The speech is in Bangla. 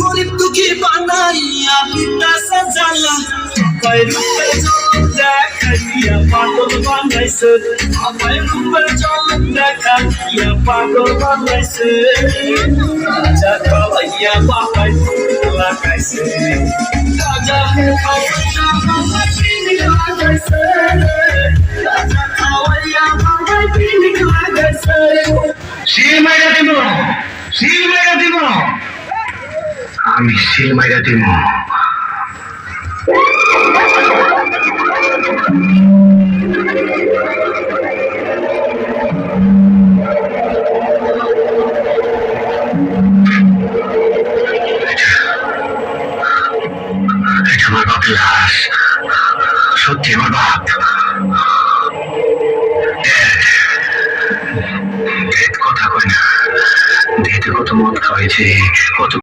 গরিব দুঃখী বানাইয়া পিতা সাজালা আমায় রূপের ঝলক দেখাইয়া পাগল বানাইছে আমায় রূপের ঝলক দেখাইয়া পাগল বানাইছে রাজা খাওয়াইয়া বাবাই লাগাইছে রাজা খাওয়াইয়া বাবাই পিনি লাগাইছে রাজা খাওয়াইয়া বাবাই পিনি লাগাইছে শিল মাইরা দিব, শিল মাইরা দিব, আমি শিল মাইরা দিব। এটা আমার বাপের লাশ, সত্যি আমার বাপ। কথা কয় না, দেহেতে কত মদ খাওয়াইছে, কত